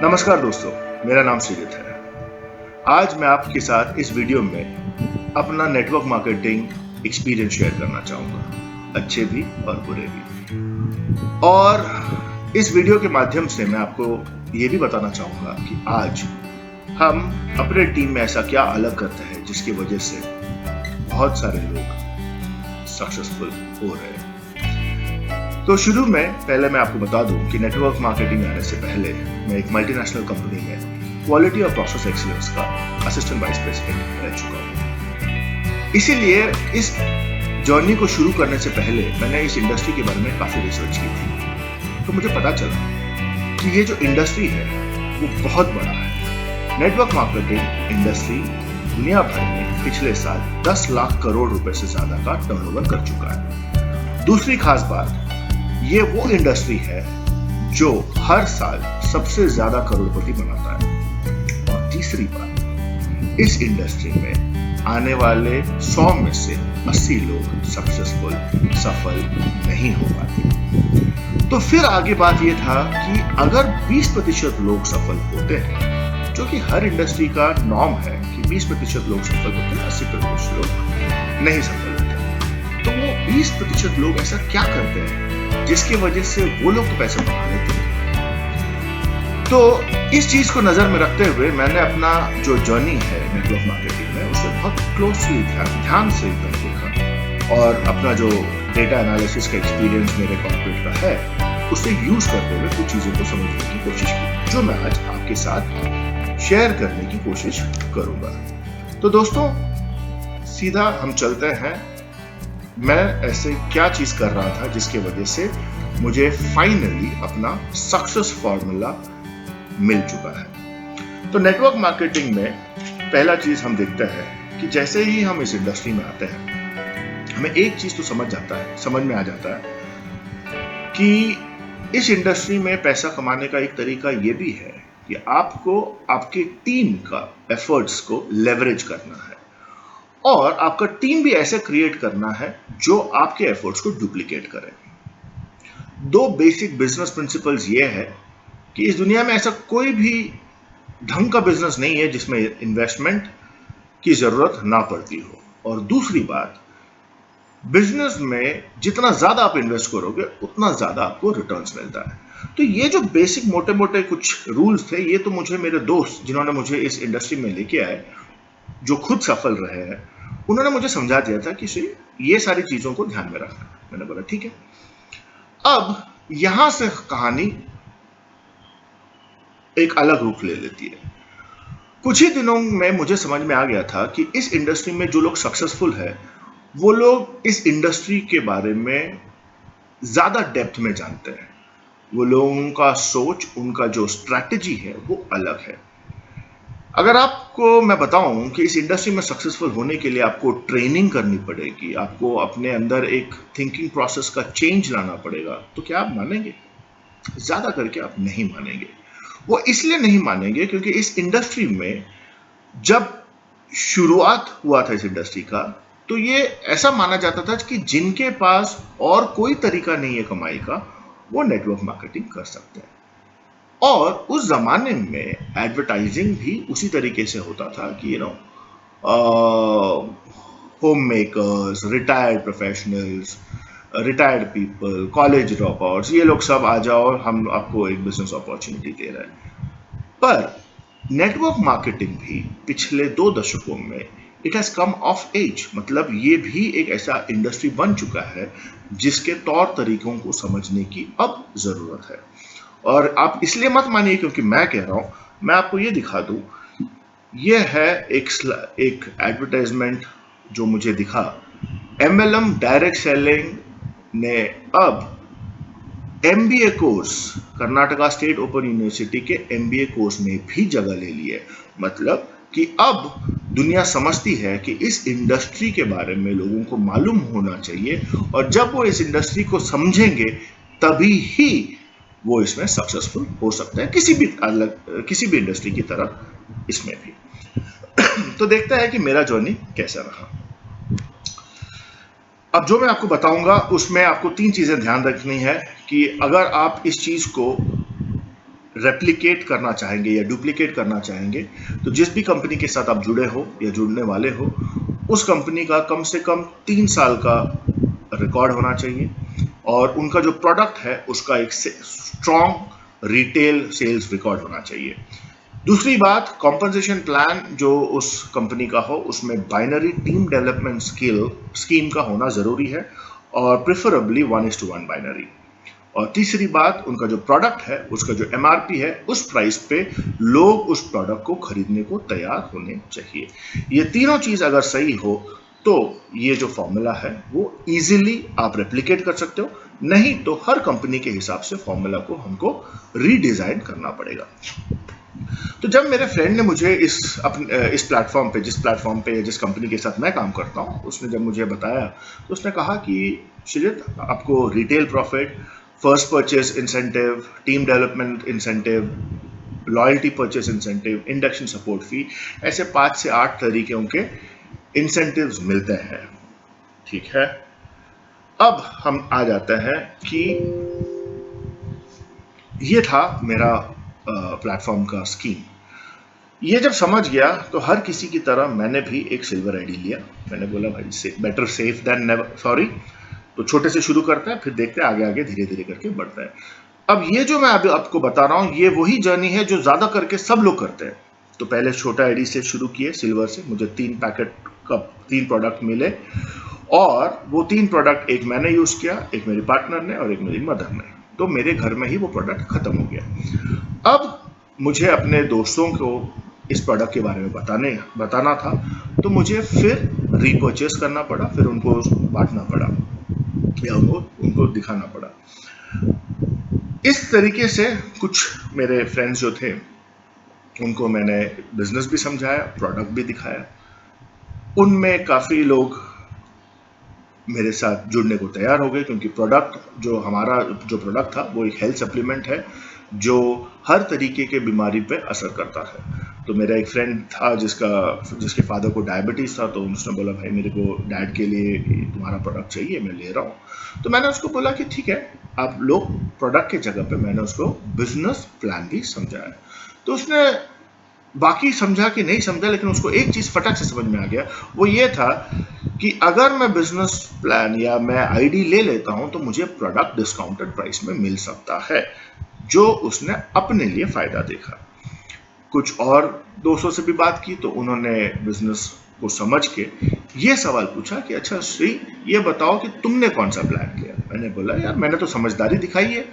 नमस्कार दोस्तों, मेरा नाम श्रीजित है। आज मैं आपके साथ इस वीडियो में अपना नेटवर्क मार्केटिंग एक्सपीरियंस शेयर करना चाहूँगा, अच्छे भी और बुरे भी। और इस वीडियो के माध्यम से मैं आपको ये भी बताना चाहूँगा कि आज हम अपने टीम में ऐसा क्या अलग करते हैं जिसकी वजह से बहुत सारे लोग सक्सेसफुल हो रहे हैं। तो शुरू में पहले मैं आपको बता दूं कि नेटवर्क मार्केटिंग आने से पहले मैं एक मल्टीनेशनल कंपनी में क्वालिटी और प्रोसेस एक्सीलेंस का असिस्टेंट वाइस प्रेसिडेंट रह चुका हूं। इसीलिए इस जर्नी को शुरू करने से पहले मैंने इस इंडस्ट्री के बारे में काफी रिसर्च की थी। तो मुझे पता चला कि ये जो इंडस्ट्री है वो बहुत बड़ा है। नेटवर्क मार्केटिंग इंडस्ट्री दुनिया भर में पिछले साल 10 लाख करोड़ रुपए से ज्यादा का टर्नओवर कर चुका है। दूसरी खास बात, ये वो इंडस्ट्री है जो हर साल सबसे ज्यादा करोड़पति बनाता है। और तीसरी बात, इस इंडस्ट्री में आने वाले 100 में से 80 लोग सफल नहीं हो पाते। तो फिर आगे बात ये था कि अगर 20% लोग सफल होते हैं, जो कि हर इंडस्ट्री का नॉर्म है कि 20% लोग सफल होते हैं, 80% लोग नहीं सफल होते, तो वो 20% लोग ऐसा क्या करते हैं जिसकी वजह से वो लोग तो पैसा कमा लेते हैं। तो इस चीज को नजर में रखते हुए मैंने अपना जो जर्नी है नेटवर्क मार्केटिंग में उसे बहुत क्लोजली ध्यान से देखा और अपना जो डेटा एनालिसिस का एक्सपीरियंस मेरे कॉर्पोरेट का है उसे यूज करते हुए कुछ चीजों को समझने की कोशिश की, जो मैं आज आपके साथ शेयर करने की कोशिश करूंगा। तो दोस्तों, सीधा हम चलते हैं। मैं ऐसे क्या चीज कर रहा था जिसकी वजह से मुझे फाइनली अपना सक्सेस फॉर्मूला मिल चुका है। तो नेटवर्क मार्केटिंग में पहला चीज हम देखते हैं कि जैसे ही हम इस इंडस्ट्री में आते हैं, हमें एक चीज तो समझ में आ जाता है कि इस इंडस्ट्री में पैसा कमाने का एक तरीका ये भी है कि आपको आपके टीम का एफर्ट्स को लेवरेज करना है और आपका टीम भी ऐसे क्रिएट करना है जो आपके एफर्ट्स को डुप्लीकेट करे। दो बेसिक बिजनेस प्रिंसिपल्स ये है कि इस दुनिया में ऐसा कोई भी ढंग का बिजनेस नहीं है जिसमें इन्वेस्टमेंट की जरूरत ना पड़ती हो। और दूसरी बात, बिजनेस में जितना ज्यादा आप इन्वेस्ट करोगे उतना ज्यादा आपको रिटर्न्स मिलता है। तो ये जो बेसिक मोटे मोटे कुछ रूल्स थे, ये तो मुझे मेरे दोस्त जिन्होंने मुझे इस इंडस्ट्री में लेके आए, जो खुद सफल रहे हैं, उन्होंने मुझे समझा दिया था कि ये सारी चीजों को ध्यान में रखना। मैंने बोला ठीक है। अब यहां से कहानी एक अलग रूप ले लेती है। कुछ ही दिनों में मुझे समझ में आ गया था कि इस इंडस्ट्री में जो लोग सक्सेसफुल है वो लोग इस इंडस्ट्री के बारे में ज्यादा डेप्थ में जानते हैं। वो लोगों का सोच, उनका जो स्ट्रैटेजी है वो अलग है। अगर आपको मैं बताऊं कि इस इंडस्ट्री में सक्सेसफुल होने के लिए आपको ट्रेनिंग करनी पड़ेगी, आपको अपने अंदर एक थिंकिंग प्रोसेस का चेंज लाना पड़ेगा, तो क्या आप मानेंगे? ज्यादा करके आप नहीं मानेंगे। वो इसलिए नहीं मानेंगे क्योंकि इस इंडस्ट्री में जब शुरुआत हुआ था इस इंडस्ट्री का, तो ये ऐसा माना जाता था कि जिनके पास और कोई तरीका नहीं है कमाई का, वो नेटवर्क मार्केटिंग कर सकते हैं। और उस जमाने में एडवर्टाइजिंग भी उसी तरीके से होता था कि home makers, retired professionals, retired people, college drop outs, ये लोग सब आ जाओ, हम आपको एक बिजनेस अपॉर्चुनिटी दे रहे हैं। पर नेटवर्क मार्केटिंग भी पिछले 2 दशकों में it has come of age, मतलब ये भी एक ऐसा इंडस्ट्री बन चुका है जिसके तौर तरीकों को समझने की अब जरूरत है। और आप इसलिए मत मानिए क्योंकि मैं कह रहा हूं, मैं आपको ये दिखा दूं। यह है एक एडवर्टाइजमेंट जो मुझे दिखा। MLM डायरेक्ट सेलिंग ने अब MBA course, Karnataka state open university के MBA कोर्स में भी जगह ले ली है। मतलब कि अब दुनिया समझती है कि इस इंडस्ट्री के बारे में लोगों को मालूम होना चाहिए, और जब वो इस इंडस्ट्री को समझेंगे तभी ही वो इसमें सक्सेसफुल हो सकता है, किसी भी इंडस्ट्री की तरह इसमें भी। तो देखते हैं कि मेरा जर्नी कैसा रहा। अब जो मैं आपको बताऊंगा उसमें आपको 3 चीजें ध्यान रखनी है कि अगर आप इस चीज को रेप्लिकेट करना चाहेंगे या डुप्लीकेट करना चाहेंगे, तो जिस भी कंपनी के साथ आप जुड़े हो या जुड़ने वाले हो, उस कंपनी का कम से कम 3 साल का रिकॉर्ड होना चाहिए और उनका जो प्रोडक्ट है उसका एक स्ट्रॉन्ग रिटेल सेल्स रिकॉर्ड होना चाहिए। दूसरी बात, कॉम्पनसेशन प्लान जो उस कंपनी का हो उसमें बाइनरी टीम डेवलपमेंट स्कीम का होना जरूरी है और प्रेफरेबली 1:1 बाइनरी। और तीसरी बात, उनका जो प्रोडक्ट है उसका जो एमआरपी है उस प्राइस पे लोग उस प्रोडक्ट को खरीदने को तैयार होने चाहिए। ये तीनों चीज अगर सही हो तो ये जो फॉर्मूला है वो इजीली आप रेप्लिकेट कर सकते हो, नहीं तो हर कंपनी के हिसाब से फॉर्मूला को हमको रीडिजाइन करना पड़ेगा। तो जब मेरे फ्रेंड ने मुझे इस प्लेटफॉर्म पे, जिस प्लेटफॉर्म पे जिस कंपनी के साथ मैं काम करता हूँ, उसने जब मुझे बताया तो उसने कहा कि श्रीजित, आपको retail profit, first purchase incentive, team development incentive, loyalty purchase incentive, induction support fee, ऐसे 5 से 8 तरीके के इंसेंटिव्स मिलते हैं। ठीक है, अब हम आ जाते हैं कि ये था मेरा प्लेटफॉर्म का स्कीम। ये जब समझ गया तो हर किसी की तरह मैंने भी एक सिल्वर आईडी लिया। मैंने बोला भाई better safe than never sorry, तो छोटे से शुरू करते हैं, फिर देखते हैं आगे आगे धीरे धीरे करके बढ़ता है। अब ये जो मैं अभी आपको बता रहा हूं ये वही जर्नी है जो ज्यादा करके सब लोग करते हैं। तो पहले छोटा आईडी से शुरू किए, सिल्वर से। मुझे 3 पैकेट का 3 प्रोडक्ट मिले और वो 3 प्रोडक्ट एक मैंने यूज किया, एक मेरी पार्टनर ने और एक मेरी मदर ने। तो मेरे घर में ही वो प्रोडक्ट खत्म हो गया। अब मुझे अपने दोस्तों को इस प्रोडक्ट के बारे में बताना था, तो मुझे फिर रीपर्चेस करना पड़ा, फिर उनको बांटना पड़ा या उनको दिखाना पड़ा। इस तरीके से कुछ मेरे फ्रेंड्स जो थे उनको मैंने बिजनेस भी समझाया, प्रोडक्ट भी दिखाया। उनमें काफी लोग मेरे साथ जुड़ने को तैयार हो गए, क्योंकि हमारा जो प्रोडक्ट था वो एक हेल्थ सप्लीमेंट है जो हर तरीके के बीमारी पे असर करता है। तो मेरा एक फ्रेंड था जिसके फादर को डायबिटीज था, तो उसने बोला भाई मेरे को डैड के लिए तुम्हारा प्रोडक्ट चाहिए, मैं ले रहा हूँ। तो मैंने उसको बोला कि ठीक है आप लो प्रोडक्ट की जगह पे मैंने उसको बिजनेस प्लान भी समझाया। तो उसने बाकी समझा कि नहीं समझा, लेकिन उसको एक चीज फटक से समझ में आ गया, वो ये था कि अगर मैं बिजनेस प्लान या मैं आईडी ले लेता हूं तो मुझे प्रोडक्ट डिस्काउंटेड प्राइस में मिल सकता है, जो उसने अपने लिए फायदा देखा। कुछ और दोस्तों से भी बात की तो उन्होंने बिजनेस को समझ के ये सवाल पूछा कि अच्छा श्री, ये बताओ कि तुमने कौन सा प्लान लिया। मैंने बोला यार मैंने तो समझदारी दिखाई है,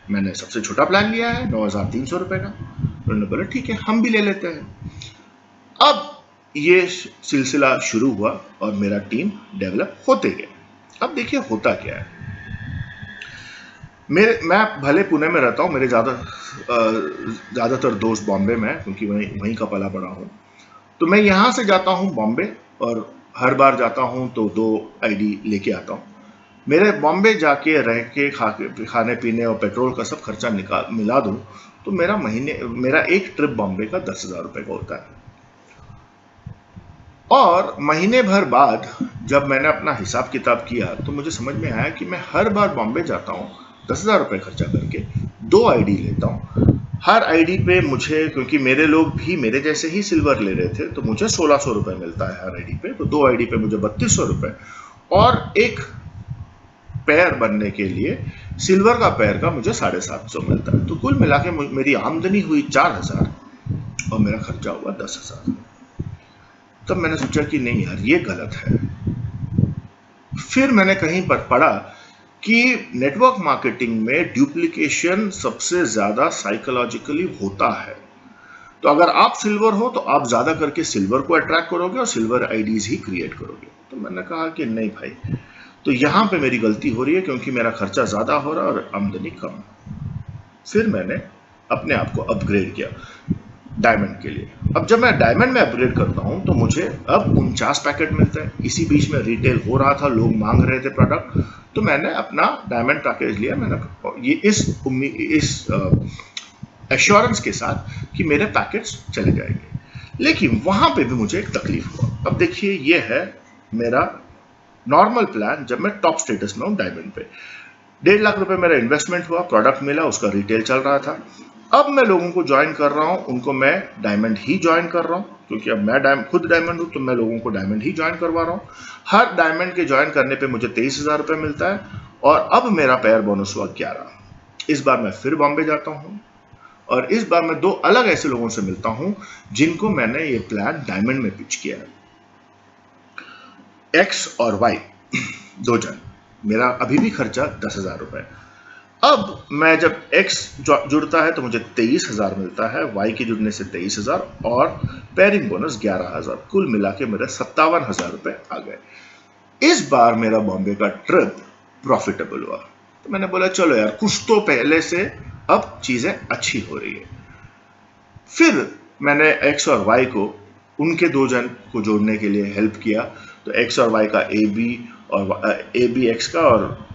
मैंने सबसे छोटा प्लान लिया है 9,300 रुपए का। उन्होंने बोला ठीक है हम भी ले लेते हैं। अब ये सिलसिला शुरू हुआ और मेरा टीम डेवलप होते गया। अब देखिए होता क्या है, मैं भले पुणे में रहता हूँ, मेरे ज़्यादातर दोस्त बॉम्बे में है, क्योंकि वहीं का पला बड़ा हूँ। तो मैं यहाँ से जाता हूँ बॉम्बे और हर बार जाता हूँ तो 2 आईडी लेके आता हूँ। मेरे बॉम्बे जाके रह के खाने पीने और पेट्रोल का सब खर्चा मिला दूँ तो मेरा एक ट्रिप बॉम्बे का 10,000 रुपए का होता है। और महीने भर बाद जब मैंने अपना हिसाब किताब किया तो मुझे समझ में आया कि मैं हर बार बॉम्बे जाता हूँ 10,000 रुपए खर्चा करके 2 आईडी लेता हूँ। हर आईडी पे मुझे, क्योंकि मेरे लोग भी मेरे जैसे ही सिल्वर ले रहे थे, तो मुझे 1,600 रुपए मिलता है हर आईडी पे। तो 2 आईडी पे मुझे 3,200 रुपए और एक पैर बनने के लिए सिल्वर का पैर का मुझे 750 मिलता है। तो कुल मिला के मेरी आमदनी हुई 4,000 और मेरा खर्चा हुआ 10,000। तब मैंने सोचा कि नहीं यार ये गलत है। फिर मैंने कहीं पर पढ़ा कि नेटवर्क मार्केटिंग में डुप्लीकेशन सबसे ज्यादा साइकोलॉजिकली होता है। तो अगर आप सिल्वर हो तो आप ज्यादा करके सिल्वर को अट्रैक्ट करोगे और सिल्वर आईडीज ही क्रिएट करोगे। तो मैंने कहा कि नहीं भाई, तो यहां पे मेरी गलती हो रही है, क्योंकि मेरा खर्चा ज्यादा हो रहा है और आमदनी कम। फिर मैंने अपने आप को अपग्रेड किया डायमंड के लिए। अब जब मैं डायमंड में अपग्रेड करता हूं तो मुझे अब 49 पैकेट मिलते हैं। इसी बीच में रिटेल हो रहा था, लोग मांग रहे थे प्रोडक्ट, तो मैंने अपना डायमंड पैकेज लिया। मैंने ये इस एश्योरेंस के साथ कि मेरे पैकेट्स चले जाएंगे। लेकिन वहां पे भी मुझे एक तकलीफ हुआ। अब देखिए ये है मेरा नॉर्मल प्लान जब मैं टॉप स्टेटस में हूं डायमंड पे। 1.5 लाख रुपए मेरा इन्वेस्टमेंट हुआ, प्रोडक्ट मिला, उसका रिटेल चल रहा था। अब मैं लोगों को ज्वाइन कर रहा हूं, उनको मैं डायमंड ही ज्वाइन कर रहा हूं, क्योंकि अब मैं खुद डायमंड हूं, तो मैं लोगों को डायमंड ही ज्वाइन करवा रहा हूं। हर डायमंड के ज्वाइन करने पे मुझे 23,000 रुपए मिलता है, और अब मेरा पेयर बोनस हुआ 11। इस बार मैं फिर बॉम्बे जाता हूं, और इस बार मैं 2 अलग ऐसे लोगों से मिलता हूं जिनको मैंने ये प्लान डायमंड में पिच किया है। एक्स और वाई, 2 जन। मेरा अभी भी खर्चा 10,000 रुपए। अब मैं जब एक्स जुड़ता है तो मुझे 23,000 मिलता है, वाई के जुड़ने से 23,000 और पेयरिंग बोनस 11,000, कुल मिला के मेरे 57,000 रुपए आ गए। इस बार मेरा बॉम्बे का ट्रिप प्रॉफिटेबल हुआ, तो मैंने बोला चलो यार, कुछ तो पहले से अब चीजें अच्छी हो रही है। फिर मैंने एक्स और वाई को, उनके 2 जन को जोड़ने के लिए हेल्प किया, तो एक्स और वाई का ए बी, और ए बी एक्स का और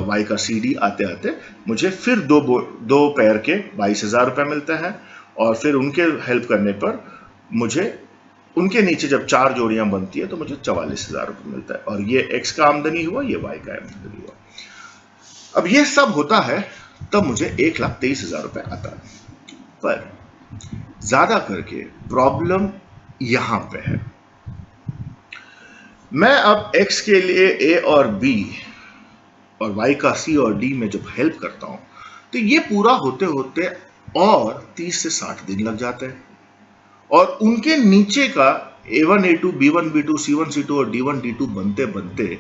वाई का सी डी आते आते मुझे फिर दो पेयर के 22,000 रुपए मिलते हैं, और फिर उनके हेल्प करने पर मुझे उनके नीचे जब 4 जोड़ियां बनती है तो मुझे 44,000 रुपए मिलता है, और ये एक्स का आमदनी हुआ, ये वाई का आमदनी हुआ। अब ये सब होता है तब मुझे 1,23,000 रुपए आता है। पर ज्यादा करके प्रॉब्लम यहां पे है। मैं अब x के लिए a और b और y का c और d में जब हेल्प करता हूं, तो ये पूरा होते होते और 30 से 60 दिन लग जाते हैं, और उनके नीचे का a1 a2 b1 b2 c1 c2 और d1 d2 बनते बनते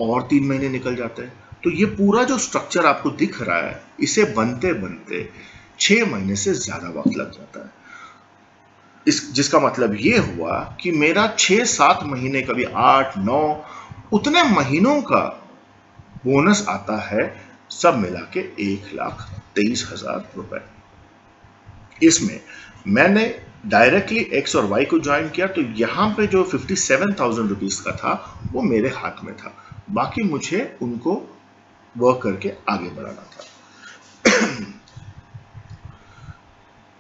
और 3 महीने निकल जाते हैं। तो ये पूरा जो स्ट्रक्चर आपको दिख रहा है, इसे बनते बनते 6 महीने से ज्यादा वक्त लग जाता है। जिसका मतलब ये हुआ कि मेरा 6-7 महीने, कभी 8-9 उतने महीनों का बोनस आता है, सब मिला के 1,23,000 रुपए। इसमें मैंने डायरेक्टली एक्स और वाई को ज्वाइन किया, तो यहां पे जो 57,000 रुपीज का था वो मेरे हाथ में था, बाकी मुझे उनको वर्क करके आगे बढ़ाना था।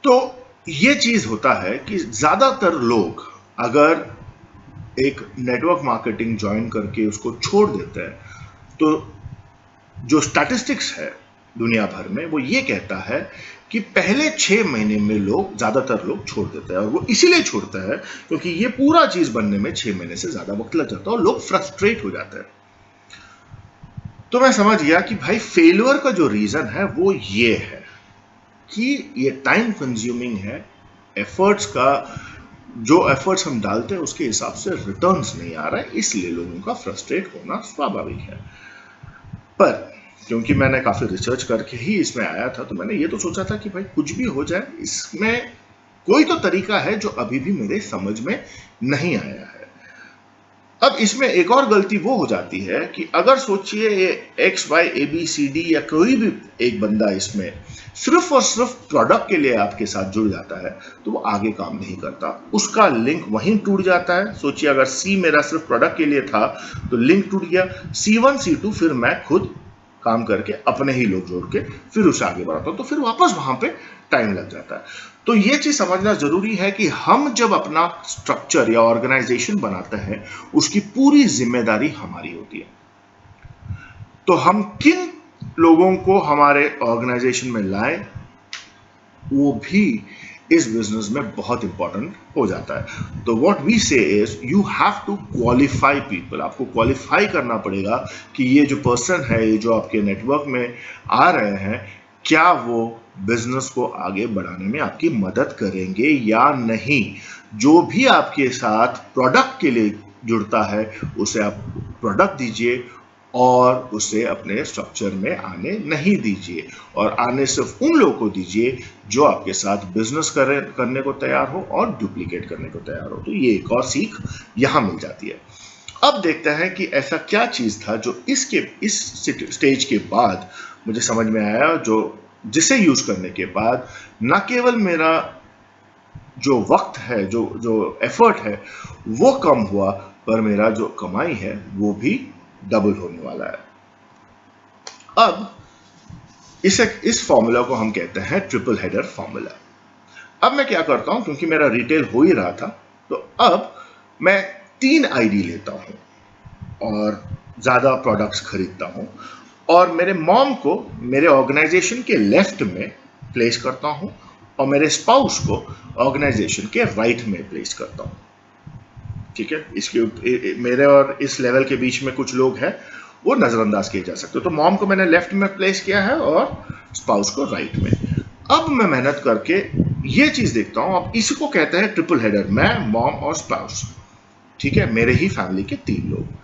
तो ये चीज होता है कि ज्यादातर लोग अगर एक नेटवर्क मार्केटिंग ज्वाइन करके उसको छोड़ देते हैं, तो जो स्टैटिस्टिक्स है दुनिया भर में वो ये कहता है कि पहले 6 महीने में ज्यादातर लोग छोड़ देते हैं, और वो इसीलिए छोड़ते हैं क्योंकि ये पूरा चीज बनने में 6 महीने से ज्यादा वक्त लग जाता है और लोग फ्रस्ट्रेट हो जाते हैं। तो मैं समझ गया कि भाई फेलियर का जो रीजन है वो ये है कि ये टाइम कंज्यूमिंग है, एफर्ट्स का जो एफर्ट्स हम डालते हैं उसके हिसाब से रिटर्न्स नहीं आ रहा है, इसलिए लोगों का फ्रस्ट्रेट होना स्वाभाविक है। पर क्योंकि मैंने काफी रिसर्च करके ही इसमें आया था, तो मैंने ये तो सोचा था कि भाई कुछ भी हो जाए, इसमें कोई तो तरीका है जो अभी भी मेरे समझ में नहीं आया है। अब इसमें एक और गलती वो हो जाती है कि अगर सोचिए ये x y a b c d या कोई भी एक बंदा इसमें सिर्फ और सिर्फ प्रोडक्ट के लिए आपके साथ जुड़ जाता है, तो वो आगे काम नहीं करता, उसका लिंक वहीं टूट जाता है। सोचिए अगर सी मेरा सिर्फ प्रोडक्ट के लिए था तो लिंक टूट गया, C1 C2 फिर मैं खुद काम करके अपने ही लोग जोड़ के फिर उसे आगे बढ़ाता हूं, तो फिर वापस वहां पे टाइम लग जाता है। तो ये चीज समझना जरूरी है कि हम जब अपना स्ट्रक्चर या ऑर्गेनाइजेशन बनाते हैं, उसकी पूरी जिम्मेदारी हमारी होती है। तो हम किन लोगों को हमारे ऑर्गेनाइजेशन में लाएं, वो भी इस बिजनेस में बहुत इंपॉर्टेंट हो जाता है। तो what we say is you have to qualify people. आपको क्वालिफाई करना पड़ेगा कि ये जो पर्सन है, ये जो आपके नेटवर्क में आ रहे हैं, क्या वो बिजनेस को आगे बढ़ाने में आपकी मदद करेंगे या नहीं। जो भी आपके साथ प्रोडक्ट के लिए जुड़ता है, उसे आप प्रोडक्ट दीजिए और उसे अपने स्ट्रक्चर में आने नहीं दीजिए, और आने सिर्फ उन लोगों को दीजिए जो आपके साथ बिजनेस करने को तैयार हो और डुप्लीकेट करने को तैयार हो। तो ये एक और सीख यहां मिल जाती है। अब देखते हैं कि ऐसा क्या चीज था जो इस स्टेज के बाद मुझे समझ में आया, जो जिसे यूज करने के बाद न केवल मेरा जो वक्त है, जो एफर्ट है वो कम हुआ, पर मेरा जो कमाई है वो भी डबल होने वाला है। अब इस फॉर्मूला को हम कहते हैं ट्रिपल हेडर फॉर्मूला। अब मैं क्या करता हूं, क्योंकि मेरा रिटेल हो ही रहा था, तो अब मैं 3 आईडी लेता हूं और ज्यादा प्रोडक्ट्स खरीदता हूं, और मेरे मॉम को मेरे ऑर्गेनाइजेशन के लेफ्ट में प्लेस करता हूं और मेरे स्पाउस को ऑर्गेनाइजेशन के राइट में प्लेस करता हूं। ठीक है, इसके मेरे और इस लेवल के बीच में कुछ लोग हैं, वो नजरअंदाज किए जा सकते। तो मॉम को मैंने लेफ्ट में प्लेस किया है और स्पाउस को राइट में। अब मैं मेहनत करके ये चीज देखता हूं, अब इसी को कहते हैं ट्रिपल हेडर, मैं, मॉम और स्पाउस। ठीक है, मेरे ही फैमिली के 3 लोग।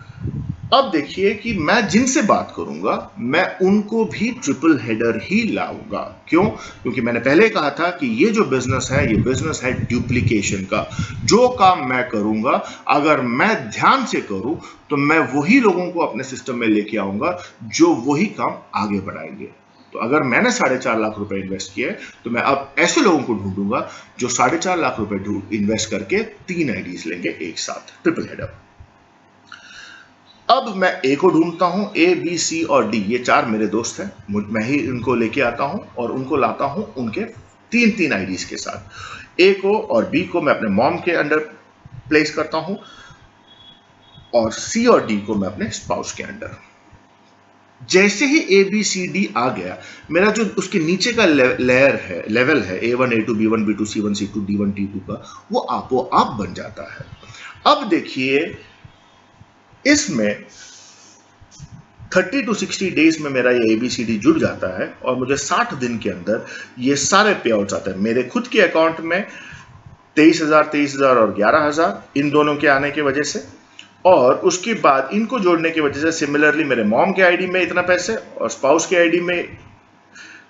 अब देखिए कि मैं जिनसे बात करूंगा मैं उनको भी ट्रिपल हेडर ही लाऊंगा। क्यों? क्योंकि मैंने पहले कहा था कि ये जो बिजनेस है, ये बिजनेस है डुप्लीकेशन का। जो काम मैं करूंगा, अगर मैं ध्यान से करूं तो मैं वही लोगों को अपने सिस्टम में लेके आऊंगा जो वही काम आगे बढ़ाएंगे। तो अगर मैंने 4.5 लाख रुपए इन्वेस्ट किए, तो मैं अब ऐसे लोगों को ढूंढूंगा जो 4.5 लाख रुपए इन्वेस्ट करके 3 आईडीज लेंगे एक साथ, ट्रिपल हेडर। अब मैं ए को ढूंढता हूं, ए, बी, सी और डी, ये 4 मेरे दोस्त हैं। मैं ही इनको लेके आता हूं और उनको लाता हूं उनके 3 आईडीज के साथ। ए को और बी को मैं अपने मॉम के अंडर प्लेस करता हूं और सी और डी को मैं अपने स्पाउस के अंडर। जैसे ही ए बी सी डी आ गया, मेरा जो उसके नीचे का लेवल है A1 A2 B1 B2 C1 C2 D1 D2 का, वो आप बन जाता है। अब देखिए इसमें 30 to 60 डेज में मेरा ये ABCD जुड़ जाता है और मुझे 60 दिन के अंदर ये सारे पे आउट्स आते हैं मेरे खुद के अकाउंट में। 23,000 और 11,000 इन दोनों के आने की वजह से, और उसके बाद इनको जोड़ने की वजह से सिमिलरली मेरे मॉम के आईडी में इतना पैसे और स्पाउस के आईडी में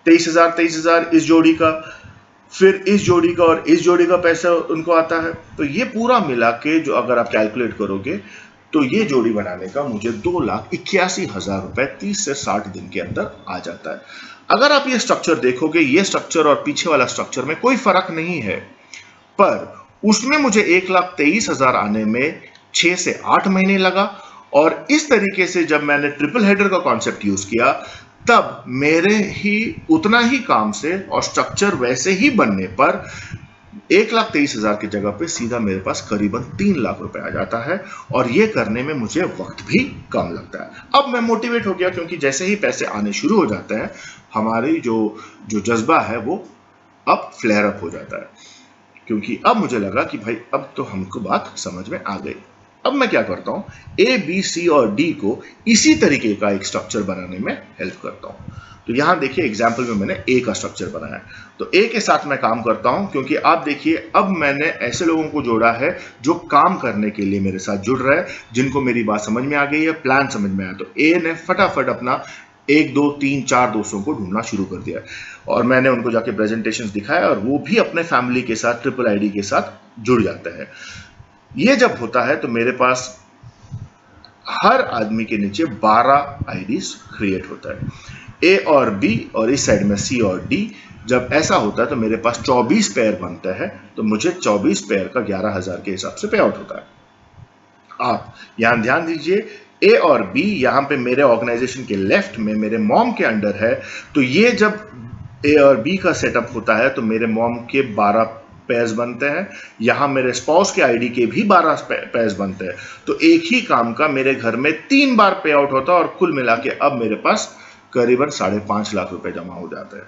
23,000 इस जोड़ी का, फिर इस जोड़ी का और इस जोड़ी का पैसा उनको आता है। तो ये पूरा मिला के जो अगर आप कैलकुलेट करोगे तो ये जोड़ी बनाने का मुझे 2,81,000 रुपए 30 से 60 दिन के अंदर आ जाता है। अगर आप ये स्ट्रक्चर देखोगे, ये स्ट्रक्चर और पीछे वाला स्ट्रक्चर में कोई फर्क नहीं है, पर उसमें मुझे 1,23,000 आने में 6 से 8 महीने लगा। और इस तरीके से जब मैंने ट्रिपल हेडर का कॉन्सेप्ट यूज किया, तब मेरे ही उतना ही काम से और स्ट्रक्चर वैसे ही बनने पर 1,23,000 की जगह पे सीधा मेरे पास करीबन 3 लाख रुपए आ जाता है। और ये करने में मुझे वक्त भी कम लगता है। अब मैं मोटिवेट हो गया, क्योंकि जैसे ही पैसे आने शुरू हो जाते हैं, हमारी जो जज्बा है वो अब फ्लेयर अप हो जाता है। क्योंकि अब मुझे लगा कि भाई अब तो हमको बात समझ में आ गई। अब मैं क्या करता हूं, ए, बी, सी और डी को इसी तरीके का एक स्ट्रक्चर बनाने में हेल्प करता हूं। तो यहां देखिए एग्जाम्पल में मैंने ए का स्ट्रक्चर बनाया है। तो ए के साथ मैं काम करता हूं, क्योंकि आप देखिए अब मैंने ऐसे लोगों को जोड़ा है जो काम करने के लिए मेरे साथ जुड़ रहे हैं, जिनको मेरी बात समझ में आ गई है, प्लान समझ में आया। तो ए ने फटाफट अपना 1 2 3 4 दोस्तों को ढूंढना शुरू कर दिया और मैंने उनको जाके प्रेजेंटेशंस दिखाया और वो भी अपने फैमिली के साथ ट्रिपल आईडी के साथ जुड़ जाते हैं। ये जब होता है तो मेरे पास हर आदमी के नीचे 12 आईडीज क्रिएट होता है, ए और बी और इस साइड में सी और डी। जब ऐसा होता है तो मेरे पास 24 पेयर बनता है, तो मुझे 24 पेयर का 11,000 के हिसाब से पे आउट होता है। आप यहां ध्यान दीजिए, ए और बी यहां पे मेरे ऑर्गेनाइजेशन के लेफ्ट में मेरे मॉम के अंडर है। तो ये जब ए और बी का सेटअप होता है तो मेरे मॉम के 12 पेयर्स बनते हैं, यहां मेरे स्पाउस के आईडी के भी 12 पेयर्स बनते हैं। तो एक ही काम का मेरे घर में 3 बार पे आउट होता है और कुल मिला के अब मेरे पास करीबन 5.5 लाख रुपए जमा हो जाते हैं।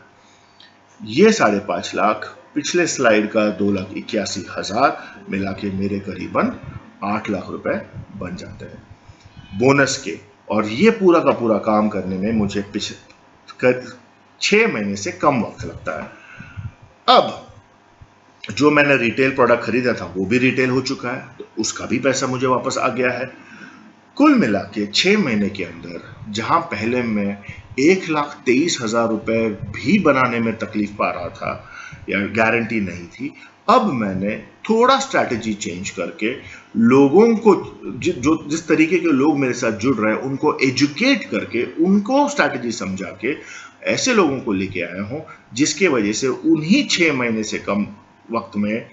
ये 5.5 लाख पिछले स्लाइड का 2,81,000 मिला के मेरे करीबन 8 लाख रुपए बन जाते हैं बोनस के। और ये पूरा का पूरा काम करने में मुझे 6 महीने से कम वक्त लगता है। अब जो मैंने रिटेल प्रोडक्ट खरीदा था वो भी रिटेल हो चुका है, तो उसका भी पैसा मुझे वापस आ गया है। कुल मिला के 6 महीने के अंदर, जहां पहले मैं 1,23,000 रुपए भी बनाने में तकलीफ पा रहा था या गारंटी नहीं थी, अब मैंने थोड़ा स्ट्रैटेजी चेंज करके लोगों को जिस तरीके के लोग मेरे साथ जुड़ रहे हैं उनको एजुकेट करके, उनको स्ट्रैटेजी समझा के ऐसे लोगों को लेके आया हूं, जिसके वजह से उन्हीं 6 महीने से कम वक्त में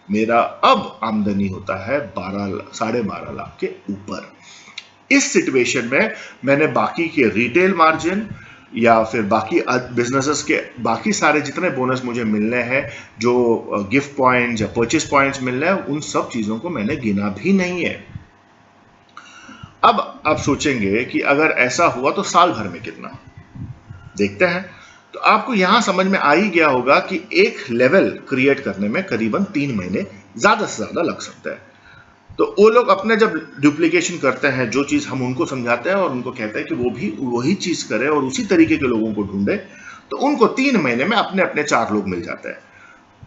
मेरा अब आमदनी होता है 12.5 लाख के ऊपर। इस सिचुएशन में मैंने बाकी के रिटेल मार्जिन या फिर बाकी बिजनेसेस के बाकी सारे जितने बोनस मुझे मिलने हैं, जो गिफ्ट पॉइंट्स या परचेस पॉइंट्स मिलने हैं, उन सब चीजों को मैंने गिना भी नहीं है। अब आप सोचेंगे कि अगर ऐसा हुआ तो साल भर में कितना, देखते हैं। तो आपको यहां समझ में आ ही गया होगा कि एक लेवल क्रिएट करने में करीबन 3 महीने ज्यादा से ज्यादा लग सकता है। तो वो लोग अपने जब डुप्लीकेशन करते हैं, जो चीज हम उनको समझाते हैं और उनको कहते हैं कि वो भी वही चीज करे और उसी तरीके के लोगों को ढूंढे, तो उनको 3 महीने में अपने अपने 4 लोग मिल जाते हैं।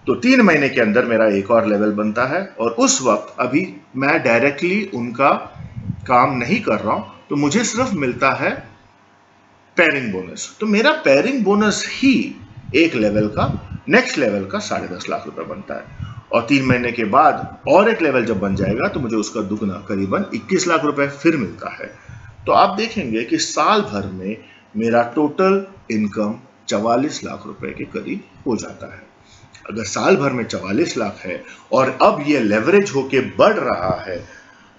तो 3 महीने के अंदर मेरा एक और लेवल बनता है और उस वक्त अभी मैं डायरेक्टली उनका काम नहीं कर रहा हूं, तो मुझे सिर्फ मिलता है पेयरिंग बोनस। तो मेरा पेयरिंग बोनस ही एक लेवल का, नेक्स्ट लेवल का 10.5 लाख रुपए बनता है। और 3 महीने के बाद और एक लेवल जब बन जाएगा तो मुझे उसका दुगना करीबन 21 लाख रुपए फिर मिलता है। तो आप देखेंगे कि साल भर में मेरा टोटल इनकम 44 लाख रुपए के करीब हो जाता है। अगर साल भर में 44 लाख है और अब ये लेवरेज होके बढ़ रहा है,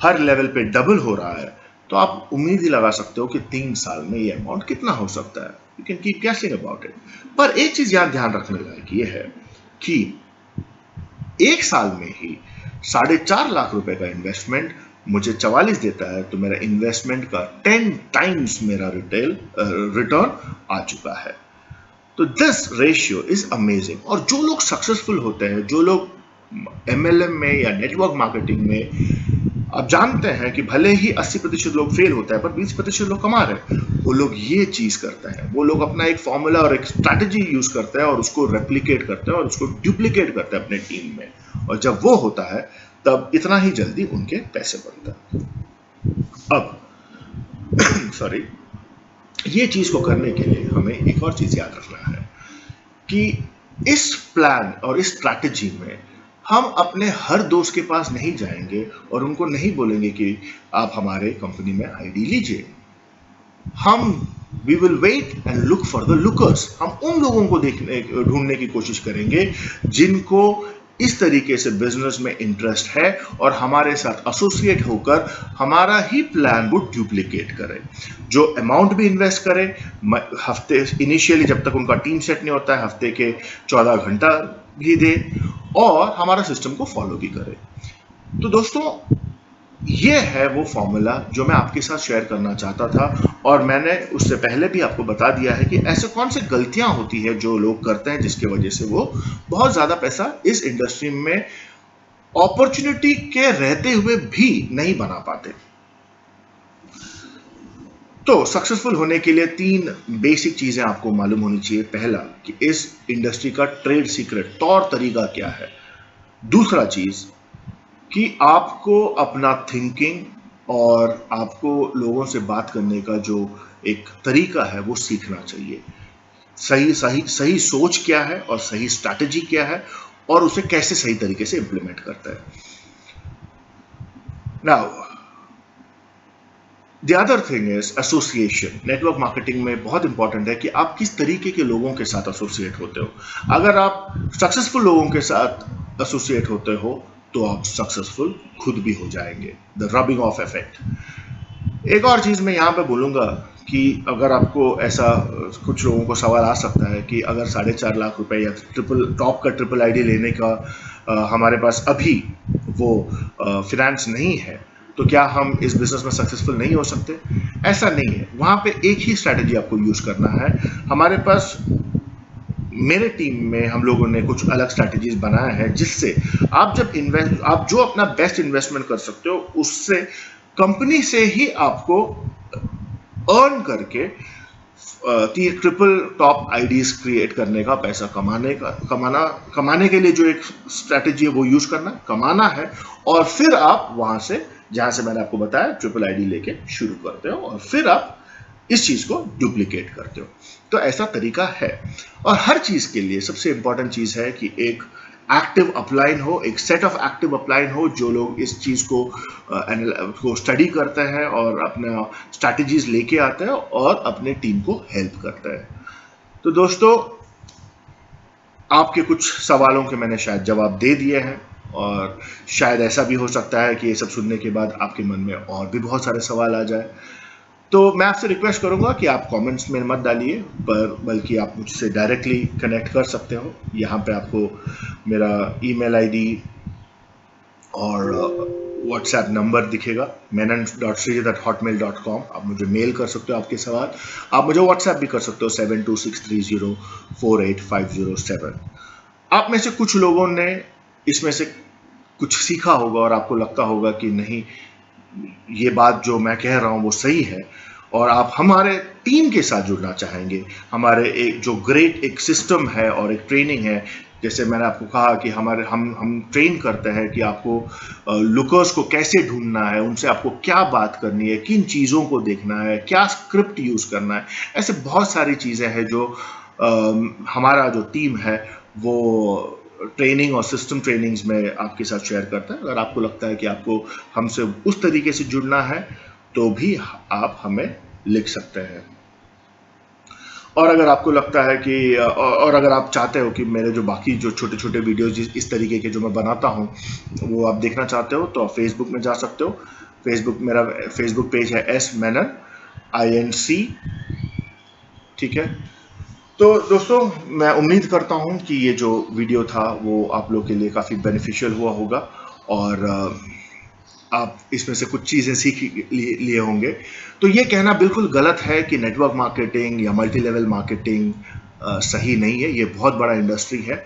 हर लेवल पे डबल हो रहा है, तो आप उम्मीद ही लगा सकते हो कि 3 साल में ये अमाउंट कितना हो सकता है। यू कैन कीप गेसिंग अबाउट इट। पर एक चीज यहां ध्यान रखने लायक ये है कि एक साल में ही 4.5 लाख रुपए का इन्वेस्टमेंट मुझे 44 देता है, तो मेरा इन्वेस्टमेंट का 10 टाइम्स मेरा रिटर्न आ चुका है। तो दिस रेशियो इज अमेजिंग। और जो लोग सक्सेसफुल होते हैं, जो लोग MLM में या नेटवर्क मार्केटिंग में, आप जानते हैं कि भले ही 80% लोग फेल होता है पर 20% लोग कमा रहे हैं, वो लोग ये चीज करते हैं। वो लोग अपना एक फॉर्मूला और एक स्ट्रैटेजी यूज करते हैं और उसको रेप्लिकेट करते हैं और उसको डुप्लीकेट करते हैं अपने टीम में। और जब वो होता है तब इतना ही जल्दी उनके पैसे बनते हैं। अब सॉरी, ये चीज को करने के लिए हमें एक और चीज याद रखना है कि इस प्लान और इस स्ट्रैटेजी में हम अपने हर दोस्त के पास नहीं जाएंगे और उनको नहीं बोलेंगे कि आप हमारे कंपनी में आईडी लीजिए। We will wait and look for the lookers. हम उन लोगों को ढूंढने की कोशिश करेंगे जिनको इस तरीके से बिजनेस में इंटरेस्ट है और हमारे साथ एसोसिएट होकर हमारा ही प्लान वो डुप्लीकेट करे, जो अमाउंट भी इन्वेस्ट करे, हफ्ते इनिशियली जब तक उनका टीम सेट नहीं होता है हफ्ते के 14 घंटा भी दे और हमारा सिस्टम को फॉलो भी करे। तो दोस्तों, ये है वो फॉर्मूला जो मैं आपके साथ शेयर करना चाहता था। और मैंने उससे पहले भी आपको बता दिया है कि ऐसे कौन सी गलतियां होती है जो लोग करते हैं जिसकी वजह से वो बहुत ज्यादा पैसा इस इंडस्ट्री में अपॉर्चुनिटी के रहते हुए भी नहीं बना पाते। तो सक्सेसफुल होने के लिए 3 बेसिक चीजें आपको मालूम होनी चाहिए। पहला, कि इस इंडस्ट्री का ट्रेड सीक्रेट तौर तरीका क्या है। दूसरा चीज, कि आपको अपना थिंकिंग और आपको लोगों से बात करने का जो एक तरीका है वो सीखना चाहिए। सही सोच क्या है और सही स्ट्रैटेजी क्या है और उसे कैसे सही तरीके से इंप्लीमेंट करता है। Now the other thing is association. Network marketing में बहुत इंपॉर्टेंट है कि आप किस तरीके के लोगों के साथ एसोसिएट होते हो। अगर आप सक्सेसफुल लोगों के साथ एसोसिएट होते हो तो आप सक्सेसफुल खुद भी हो जाएंगे। The rubbing of effect. एक और चीज मैं यहां पे बोलूंगा कि अगर आपको ऐसा कुछ लोगों को सवाल आ सकता है कि अगर 4.5 लाख रुपए या टॉप का ट्रिपल आईडी लेने का हमारे पास अभी वो फिनेंस नहीं है, तो क्या हम इस बिजनेस में सक्सेसफुल नहीं हो सकते? ऐसा नहीं है। वहां पे एक ही स्ट्रैटेजी आपको यूज करना है। हमारे पास, मेरे टीम में हम लोगों ने कुछ अलग स्ट्रैटेजीज बनाया है जिससे आप जो अपना बेस्ट इन्वेस्टमेंट कर सकते हो उससे कंपनी से ही आपको अर्न करके ट्रिपल टॉप आईडीज क्रिएट करने का, पैसा कमाने के लिए जो एक स्ट्रैटेजी है वो यूज कमाना है और फिर आप वहां से, जहां से मैंने आपको बताया, ट्रिपल आईडी लेके शुरू करते हो और फिर आप इस चीज को डुप्लीकेट करते हो। तो ऐसा तरीका है। और हर चीज के लिए सबसे इंपॉर्टेंट चीज है कि एक एक्टिव अपलाइन हो, एक सेट ऑफ एक्टिव अपलाइन हो जो लोग इस चीज को स्टडी करते हैं और अपना स्ट्रैटेजीज लेके आते हैं और अपने टीम को हेल्प करते हैं। तो दोस्तों, आपके कुछ सवालों के मैंने शायद जवाब दे दिए हैं और शायद ऐसा भी हो सकता है कि ये सब सुनने के बाद आपके मन में और भी बहुत सारे सवाल आ जाए। तो मैं आपसे रिक्वेस्ट करूंगा कि आप कमेंट्स में मत डालिए, बल्कि आप मुझसे डायरेक्टली कनेक्ट कर सकते हो। यहाँ पे आपको मेरा ईमेल आईडी और व्हाट्सएप नंबर दिखेगा menon.srijit@hotmail.com। आप मुझे मेल कर सकते हो आपके सवाल, आप मुझे व्हाट्सएप भी कर सकते हो 7263048507। आप में से कुछ लोगों ने इसमें से कुछ सीखा होगा और आपको लगता होगा कि नहीं, ये बात जो मैं कह रहा हूँ वो सही है, और आप हमारे टीम के साथ जुड़ना चाहेंगे। हमारे एक जो ग्रेट एक सिस्टम है और एक ट्रेनिंग है, जैसे मैंने आपको कहा कि हम ट्रेन करते हैं कि आपको लुकर्स को कैसे ढूंढना है, उनसे आपको क्या बात करनी है, किन चीज़ों को देखना है, क्या स्क्रिप्ट यूज़ करना है। ऐसे बहुत सारी चीज़ें हैं जो हमारा जो टीम है वो ट्रेनिंग और सिस्टम ट्रेनिंग्स में आपके साथ शेयर करता है। अगर आपको लगता है कि आपको हमसे उस तरीके से जुड़ना है तो भी आप हमें लिख सकते हैं। और अगर आपको लगता है कि और अगर आप चाहते हो कि मेरे जो बाकी जो छोटे छोटे वीडियोज इस तरीके के जो मैं बनाता हूँ वो आप देखना चाहते हो, तो आप फेसबुक में जा सकते हो। मेरा फेसबुक पेज है S Menon INC, ठीक है। तो दोस्तों, मैं उम्मीद करता हूँ कि ये जो वीडियो था वो आप लोग के लिए काफ़ी बेनिफिशियल हुआ होगा, और आप इसमें से कुछ चीज़ें सीख लिए होंगे। तो ये कहना बिल्कुल गलत है कि नेटवर्क मार्केटिंग या मल्टी लेवल मार्केटिंग सही नहीं है। ये बहुत बड़ा इंडस्ट्री है।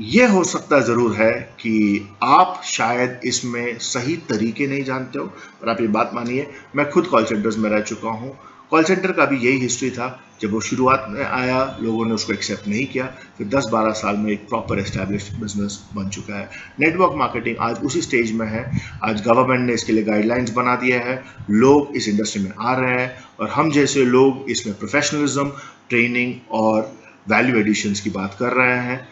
ये हो सकता ज़रूर है कि आप शायद इसमें सही तरीके नहीं जानते हो, पर आप ये बात मानिए, मैं खुद कॉल सेंटर्स में रह चुका हूँ। कॉल सेंटर का भी यही हिस्ट्री था। जब वो शुरुआत में आया, लोगों ने उसको एक्सेप्ट नहीं किया, फिर 10-12 साल में एक प्रॉपर एस्टैब्लिश्ड बिजनेस बन चुका है। नेटवर्क मार्केटिंग आज उसी स्टेज में है। आज गवर्नमेंट ने इसके लिए गाइडलाइंस बना दिया है, लोग इस इंडस्ट्री में आ रहे हैं, और हम जैसे लोग इसमें प्रोफेशनलिज्म, ट्रेनिंग और वैल्यू एडिशंस की बात कर रहे हैं।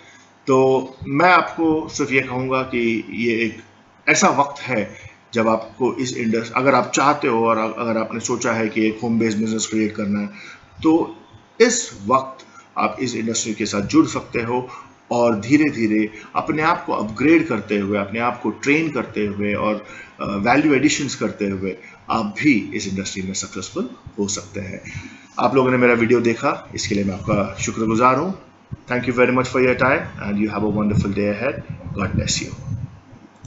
तो मैं आपको सिर्फ ये कहूँगा कि ये एक ऐसा वक्त है जब आपको इस इंडस्ट्री, अगर आप चाहते हो और अगर आपने सोचा है कि एक होम बेस्ड बिजनेस क्रिएट करना है, तो इस वक्त आप इस इंडस्ट्री के साथ जुड़ सकते हो, और धीरे धीरे अपने आप को अपग्रेड करते हुए, अपने आप को ट्रेन करते हुए और वैल्यू एडिशंस करते हुए आप भी इस इंडस्ट्री में सक्सेसफुल हो सकते हैं। आप लोगों ने मेरा वीडियो देखा, इसके लिए मैं आपका शुक्रगुजार हूँ। Thank you very much for your time, and you have a wonderful day ahead. God bless you.